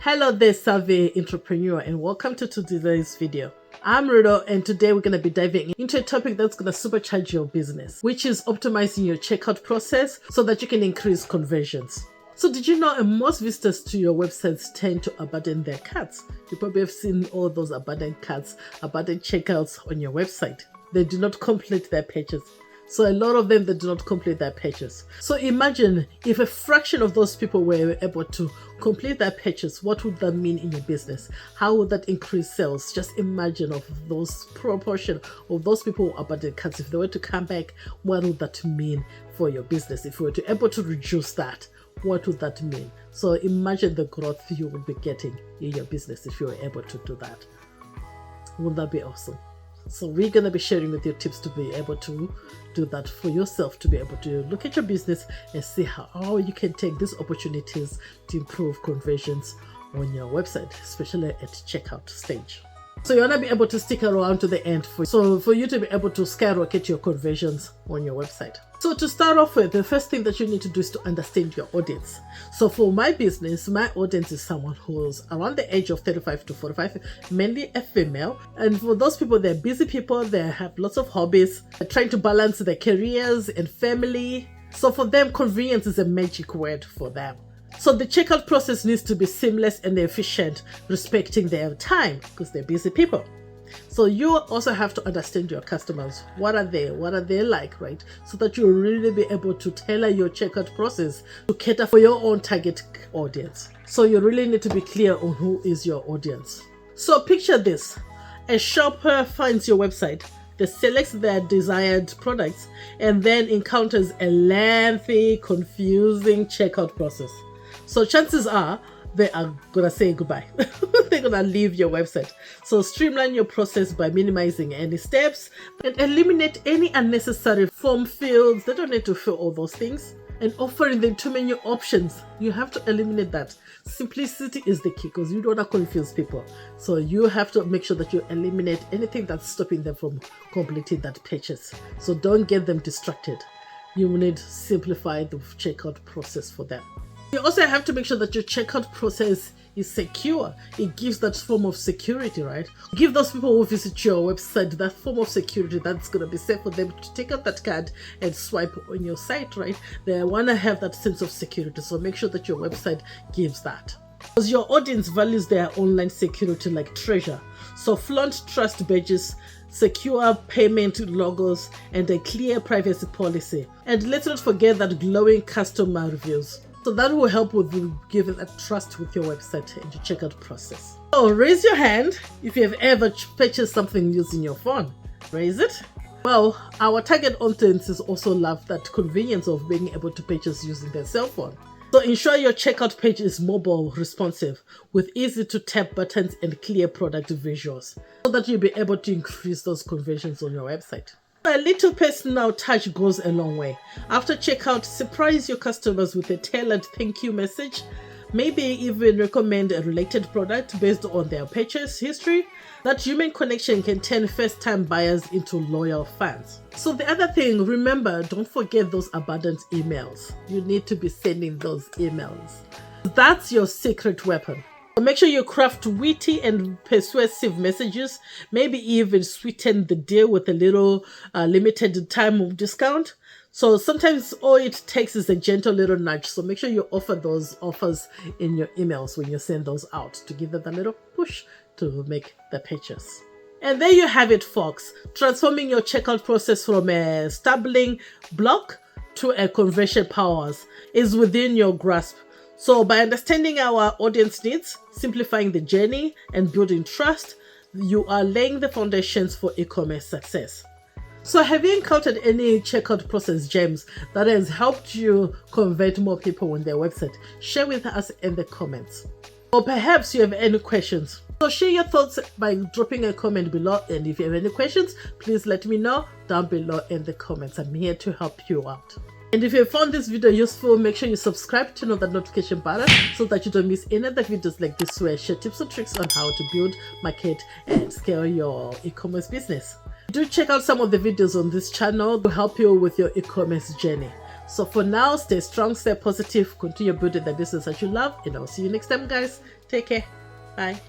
Hello there, savvy entrepreneur, and welcome to today's video. I'm Rudo, and today we're going to be diving into a topic that's going to supercharge your business, which is optimizing your checkout process so that you can increase conversions. So did you know most visitors to your websites tend to abandon their carts? You probably have seen all those abandoned carts, abandoned checkouts on your website. They do not complete their pages. So a lot of them, they do not complete their pages. So imagine if a fraction of those people were able to complete their pages, what would that mean in your business? How would that increase sales? Just imagine of those proportion of those people who abandoned carts. If they were to come back, what would that mean for your business? If you were to able to reduce that, what would that mean? So imagine the growth you would be getting in your business if you were able to do that. Wouldn't that be awesome? So we're going to be sharing with you tips to be able to do that for yourself, to be able to look at your business and see how you can take these opportunities to improve conversions on your website, especially at checkout stage. So you want to be able to stick around to the end for you to be able to skyrocket your conversions on your website. So to start off with, the first thing that you need to do is to understand your audience. So for my business, my audience is someone who's around the age of 35 to 45, mainly a female. And for those people, they're busy people, they have lots of hobbies, they're trying to balance their careers and family. So for them, convenience is a magic word for them. So the checkout process needs to be seamless and efficient, respecting their time because they're busy people. So you also have to understand your customers. What are they like, right? So that you'll really be able to tailor your checkout process to cater for your own target audience. So you really need to be clear on who is your audience. So picture this. A shopper finds your website, they select their desired products, and then encounters a lengthy, confusing checkout process. So chances are they are gonna say goodbye. They're gonna leave your website. So streamline your process by minimizing any steps and eliminate any unnecessary form fields. They don't need to fill all those things. And offering them too many options, you have to eliminate that. Simplicity is the key because you don't want to confuse people. So you have to make sure that you eliminate anything that's stopping them from completing that purchase. So don't get them distracted. You need to simplify the checkout process for them. You also have to make sure that your checkout process is secure. It gives that form of security, right? Give those people who visit your website that form of security that's going to be safe for them to take out that card and swipe on your site, right? They want to have that sense of security. So make sure that your website gives that. Because your audience values their online security like treasure. So flaunt trust badges, secure payment logos, and a clear privacy policy. And let's not forget that glowing customer reviews. So that will help with you giving that trust with your website and your checkout process. So raise your hand if you have ever purchased something using your phone. Raise it. Well, our target audiences also love that convenience of being able to purchase using their cell phone. So ensure your checkout page is mobile responsive with easy to tap buttons and clear product visuals so that you'll be able to increase those conversions on your website. A little personal touch goes a long way. After checkout, surprise your customers with a tailored thank you message. Maybe even recommend a related product based on their purchase history. That human connection can turn first-time buyers into loyal fans. So the other thing, remember, don't forget those abundant emails. You need to be sending those emails. That's your secret weapon. Make sure you craft witty and persuasive messages, maybe even sweeten the deal with a little limited time discount. So sometimes all it takes is a gentle little nudge. So make sure you offer those offers in your emails when you send those out to give them a little push to make the purchase. And there you have it, folks. Transforming your checkout process from a stumbling block to a conversion powers is within your grasp. So by understanding our audience needs, simplifying the journey, and building trust, you are laying the foundations for e-commerce success. So have you encountered any checkout process gems that has helped you convert more people on their website? Share with us in the comments. Or perhaps you have any questions. So share your thoughts by dropping a comment below. And if you have any questions, please let me know down below in the comments. I'm here to help you out. And if you found this video useful, make sure you subscribe to know that notification button so that you don't miss any other videos like this where I share tips and tricks on how to build, market, and scale your e-commerce business. Do check out some of the videos on this channel to help you with your e-commerce journey. So for now, stay strong, stay positive, continue building the business that you love, and I'll see you next time, guys. Take care. Bye.